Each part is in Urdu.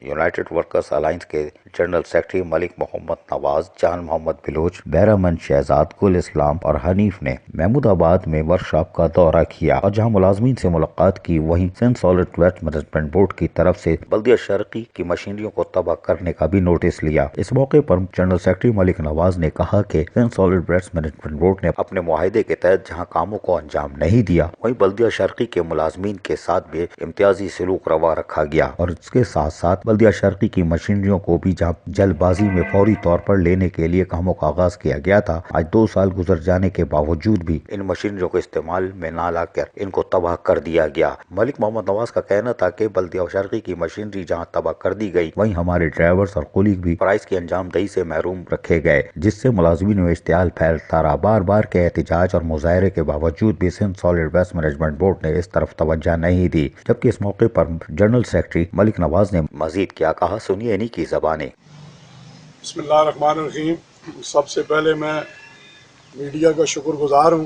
یونائٹڈ ورکرز الائنس کے جنرل سیکرٹری ملک محمد نواز، جان محمد بلوچ، بہرامند شہزاد، گل اسلام اور حنیف نے محمود آباد میں ورکشاپ کا دورہ کیا اور جہاں ملازمین سے ملاقات کی، وہیں Sindh solid waste management board کی طرف سے بلدیہ شرقی کی مشینریوں کو تباہ کرنے کا بھی نوٹس لیا۔ اس موقع پر جنرل سیکرٹری ملک نواز نے کہا کہ Sindh solid waste management board نے اپنے معاہدے کے تحت جہاں کاموں کو انجام نہیں دیا، وہیں بلدیہ شرقی کے ملازمین کے ساتھ بھی امتیازی سلوک روا رکھا گیا اور اس کے ساتھ ساتھ بلدیہ شرقی کی مشینریوں کو بھی جلد بازی میں فوری طور پر لینے کے لیے کاموں کا آغاز کیا گیا تھا۔ آج 2 سال گزر جانے کے باوجود بھی ان مشینریوں کو استعمال میں نہ لا کر ان کو تباہ کر دیا گیا۔ ملک محمد نواز کا کہنا تھا کہ بلدیہ شرقی کی مشینری جہاں تباہ کر دی گئی، وہیں ہمارے ڈرائیورز اور کولیگ بھی فرائض کی انجام دہی سے محروم رکھے گئے، جس سے ملازمین میں اشتعال پھیلتا رہا۔ بار بار کے احتجاج اور مظاہرے کے باوجود بھی Sindh solid waste management board نے اس طرف توجہ نہیں دی، جبکہ اس موقع پر جنرل سیکرٹری ملک نواز نے مزید کیا کہا، سنیے انہی کی زبانیں۔ بسم اللہ الرحمن الرحیم۔ سب سے پہلے میں میڈیا کا شکر گزار ہوں،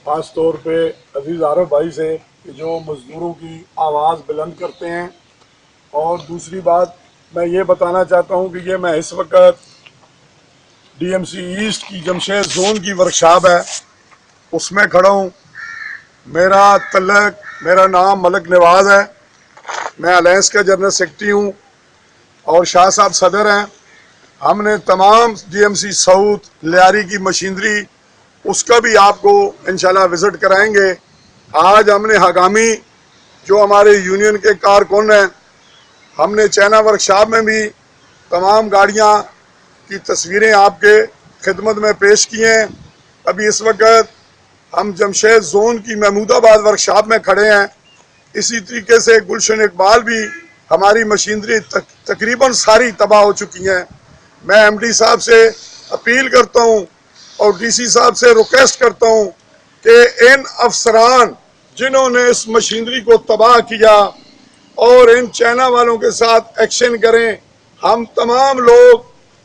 خاص طور پہ عزیز عارف بھائی سے کہ جو مزدوروں کی آواز بلند کرتے ہیں۔ اور دوسری بات میں یہ بتانا چاہتا ہوں کہ یہ میں اس وقت ڈی ایم سی ایسٹ کی جمشید زون کی ورکشاپ ہے، اس میں کھڑا ہوں۔ میرا نام ملک نواز ہے، میں الائنس کا جنرل سیکرٹری ہوں اور شاہ صاحب صدر ہیں۔ ہم نے تمام D M C south Lyari کی مشینری اس کا بھی آپ کو انشاءاللہ وزٹ کرائیں گے۔ آج ہم نے ہنگامی جو ہمارے یونین کے کارکن ہیں، ہم نے چائنا ورکشاپ میں بھی تمام گاڑیاں کی تصویریں آپ کے خدمت میں پیش کی ہیں۔ ابھی اس وقت ہم جمشید زون کی محمود آباد ورکشاپ میں کھڑے ہیں۔ اسی طریقے سے گلشن اقبال بھی ہماری مشینری تقریباً ساری تباہ ہو چکی ہیں۔ میں ایم ڈی صاحب سے اپیل کرتا ہوں اور ڈی سی صاحب سے ریکویسٹ کرتا ہوں کہ ان افسران جنہوں نے اس مشینری کو تباہ کیا اور ان چائنا والوں کے ساتھ ایکشن کریں۔ ہم تمام لوگ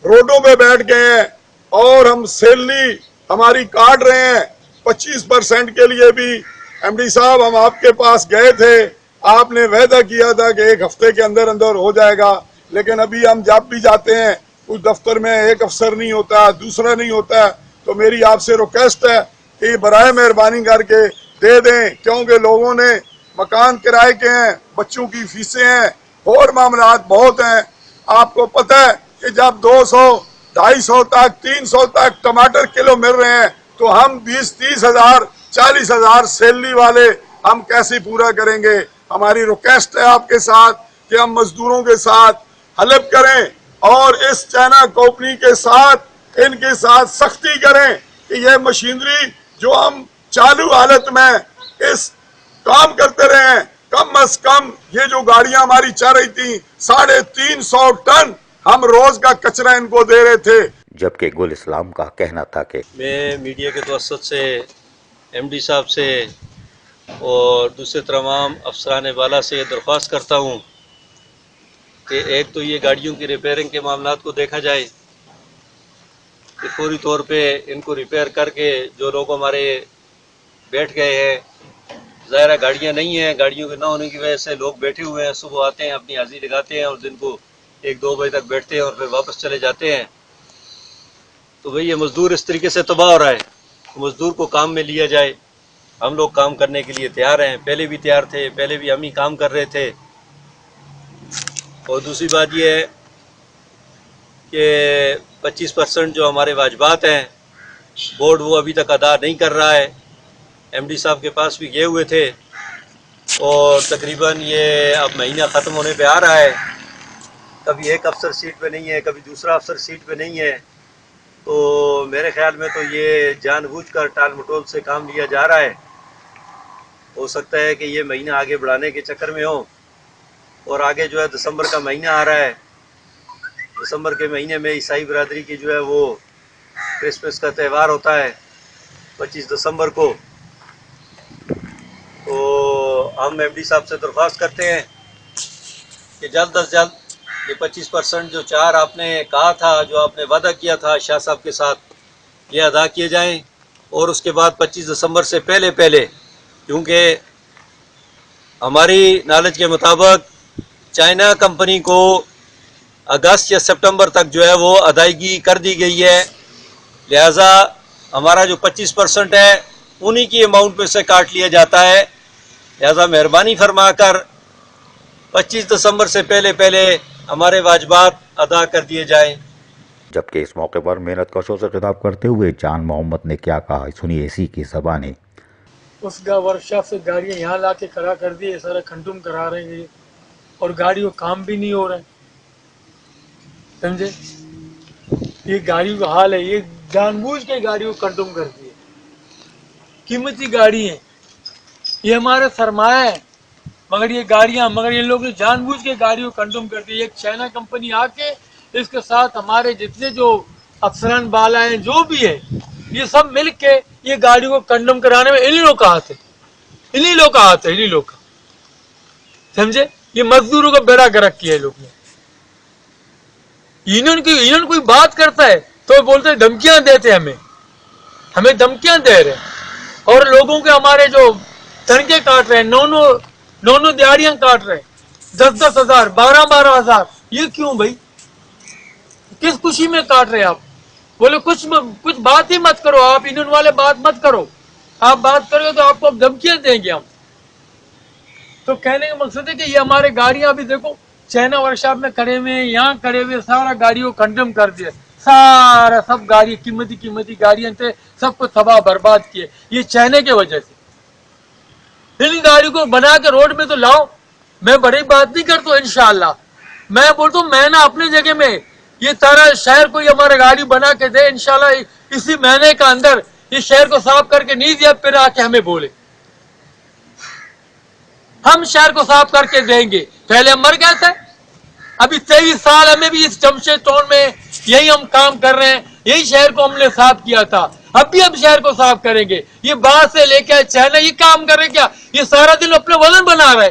روڈوں پہ بیٹھ گئے ہیں اور ہم سیلری ہماری کاٹ رہے ہیں 25% کے لیے بھی۔ ایم ڈی صاحب ہم آپ کے پاس گئے تھے، آپ نے وعدہ کیا تھا کہ 1 ہفتے کے اندر ہو جائے گا، لیکن ابھی ہم جب بھی جاتے ہیں کچھ دفتر میں ایک افسر نہیں ہوتا، دوسرا نہیں ہوتا، تو میری آپ سے ریکویسٹ ہے کہ یہ برائے مہربانی کر کے دے دیں، کیونکہ لوگوں نے مکان کرائے کے ہیں، بچوں کی فیسیں ہیں اور معاملات بہت ہیں۔ آپ کو پتہ ہے کہ جب 200 250 تک 300 تک ٹماٹر کلو مل رہے ہیں تو ہم 20-30 ہزار 40 ہزار سیلری والے ہم کیسے پورا کریں گے؟ ہماری ریکویسٹ ہے آپ کے ساتھ کہ ہم مزدوروں کے ساتھ حلف کریں اور اس چائنا کمپنی کے ساتھ ان کے ساتھ سختی کریں کہ یہ مشینری جو ہم چالو حالت میں اس کام کرتے رہے ہیں، کم از کم یہ جو گاڑیاں ہماری چل رہی تھیں 350 ٹن ہم روز کا کچرا ان کو دے رہے تھے۔ جبکہ گل اسلام کا کہنا تھا کہ میں میڈیا کے توسط سے ایم ڈی صاحب سے اور دوسرے تمام افسران بالا سے یہ درخواست کرتا ہوں کہ ایک تو یہ گاڑیوں کی ریپیئرنگ کے معاملات کو دیکھا جائے کہ فوری طور پہ ان کو ریپیئر کر کے جو لوگ ہمارے بیٹھ گئے ہیں، ظاہرہ گاڑیاں نہیں ہیں، گاڑیوں کے نہ ہونے کی وجہ سے لوگ بیٹھے ہوئے ہیں، صبح آتے ہیں اپنی حاضری لگاتے ہیں اور دن کو 1-2 بجے تک بیٹھتے ہیں اور پھر واپس چلے جاتے ہیں۔ تو بھئی یہ مزدور اس طریقے سے تباہ ہو رہا ہے، مزدور کو کام میں لیا جائے۔ ہم لوگ کام کرنے کے لیے تیار ہیں، پہلے بھی تیار تھے، پہلے بھی ہم ہی کام کر رہے تھے۔ اور دوسری بات یہ ہے کہ 25% جو ہمارے واجبات ہیں بورڈ وہ ابھی تک ادا نہیں کر رہا ہے۔ ایم ڈی صاحب کے پاس بھی گئے ہوئے تھے اور تقریباً یہ اب مہینہ ختم ہونے پہ آ رہا ہے، کبھی ایک افسر سیٹ پہ نہیں ہے، کبھی دوسرا افسر سیٹ پہ نہیں ہے۔ تو میرے خیال میں تو یہ جان بوجھ کر ٹال مٹول سے کام لیا جا رہا ہے۔ ہو سکتا ہے کہ یہ مہینہ آگے بڑھانے کے چکر میں ہو، اور آگے جو ہے دسمبر کا مہینہ آ رہا ہے، دسمبر کے مہینے میں عیسائی برادری کی جو ہے وہ کرسمس کا تہوار ہوتا ہے 25 دسمبر کو۔ تو ہم ایم ڈی صاحب سے درخواست کرتے ہیں کہ جلد از جلد یہ 25% جو 4 آپ نے کہا تھا، جو آپ نے وعدہ کیا تھا شاہ صاحب کے ساتھ، یہ ادا کیے جائیں، اور اس کے بعد 25 دسمبر سے پہلے کیونکہ ہماری نالج کے مطابق چائنا کمپنی کو اگست یا سپٹمبر تک جو ہے وہ ادائیگی کر دی گئی ہے، لہٰذا ہمارا جو 25% ہے انہی کی اماؤنٹ میں سے کاٹ لیا جاتا ہے، لہٰذا مہربانی فرما کر 25 دسمبر سے پہلے ہمارے واجبات ادا کر دیے جائیں۔ جبکہ اس موقع پر محنت کشوں سے خطاب کرتے ہوئے جان محمد نے کیا کہا، سنیے اسی کی زبانیں۔ اس کا ورکشاپ سے گاڑیاں یہاں لا کے کھڑا کر دی، سارا کنڈم کرا رہے ہیں اور گاڑی کو کام بھی نہیں ہو رہا ہے، سمجھے؟ یہ گاڑی کا حال ہے، یہ جان بوجھ کے گاڑی کو کنڈم کرتی ہے، قیمتی گاڑی ہیں، یہ ہمارے سرمایہ ہے، مگر یہ لوگ نے جان بوجھ کے گاڑی کو کنڈم کرتی ہے۔ ایک چائنا کمپنی آ کے اس کے ساتھ ہمارے جتنے جو افسران بالا ہیں جو بھی ہے، یہ سب مل کے یہ گاڑی کو کنڈم کرانے میں انہی لوگ کا ہاتھ ہے، سمجھے؟ یہ مزدوروں کا بیڑا گرک کیا ہے لوگ نے۔ یونین کوئی بات کرتا ہے تو بولتے دھمکیاں دیتے ہمیں دھمکیاں دے رہے ہیں، اور لوگوں کے ہمارے جو تنخواہیں کاٹ رہے ہیں، نو دیہڑیاں کاٹ رہے ہیں، 10 ہزار 12 ہزار، یہ کیوں بھائی؟ کس خوشی میں کاٹ رہے ہیں آپ؟ بولے کچھ بات ہی مت کرو، آپ یونین والے بات مت کرو، آپ بات کرو تو آپ کو دھمکیاں دیں گے ہم۔ تو کہنے کا مقصد ہے کہ یہ ہمارے گاڑیاں ابھی دیکھو چائنا ورکشاپ میں کھڑے ہوئے ہیں، یہاں کھڑے ہوئے، سارا گاڑی کو کنڈم کر دیا، سب گاڑی قیمتی گاڑیاں تھے، سب کو تباہ برباد کیے، یہ چائنا کی وجہ سے۔ ان گاڑی کو بنا کے روڈ میں تو لاؤ، میں بڑی بات نہیں کرتا ہوں، انشاءاللہ میں بولتا ہوں، میں نا اپنی جگہ میں یہ سارا شہر کو یہ ہمارے گاڑی بنا کے دے، انشاءاللہ اسی مہینے کا اندر اس شہر کو صاف کر کے نہیں دیا، پھر آ کے ہمیں بولے، ہم شہر کو صاف کر کے دیں گے۔ پہلے ہم مر گئے تھے، ابھی 23 سال ہمیں بھی اس جمشید ٹاؤن میں یہی ہم کام کر رہے ہیں، یہی شہر کو ہم نے صاف کیا تھا، اب بھی ہم شہر کو صاف کریں گے۔ یہ باہر سے لے کے چائنا یہ کام کر رہے کیا؟ یہ سارا دن اپنے وزن بنا رہے،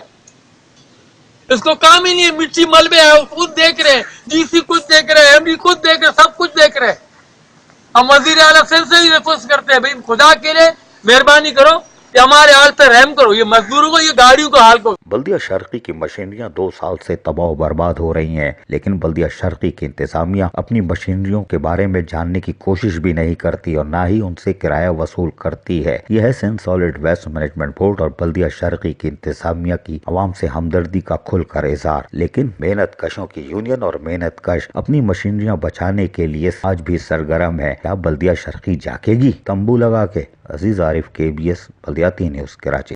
اس کو کام ہی نہیں ہے، مٹی ملبے ہے، خود دیکھ رہے ہیں، ڈی سی خود دیکھ رہے ہیں، ایم ڈی خود دیکھ رہے ہیں، سب کچھ دیکھ رہے ہیں۔ ہم وزیر اعلیٰ سے ہی ریکویسٹ کرتے ہیں، بھائی خدا کے لیے مہربانی کرو کہ ہمارے حال پہ رحم کرو، یہ مزدوروں کو، یہ گاڑیوں کو حال کو۔ بلدیہ شرقی کی مشینریاں 2 سال سے تباہ و برباد ہو رہی ہیں، لیکن بلدیہ شرقی کی انتظامیہ اپنی مشینریوں کے بارے میں جاننے کی کوشش بھی نہیں کرتی اور نہ ہی ان سے کرایہ وصول کرتی ہے۔ یہ ہے Sindh solid waste management board اور بلدیہ شرقی کی انتظامیہ کی عوام سے ہمدردی کا کھل کر اظہار، لیکن محنت کشوں کی یونین اور محنت کش اپنی مشینریاں بچانے کے لیے آج بھی سرگرم ہے۔ کیا بلدیہ شرقی جاگے گی تمبو لگا کے؟ عزیز عارف، KBS بلدیاتی نیوز، کراچی۔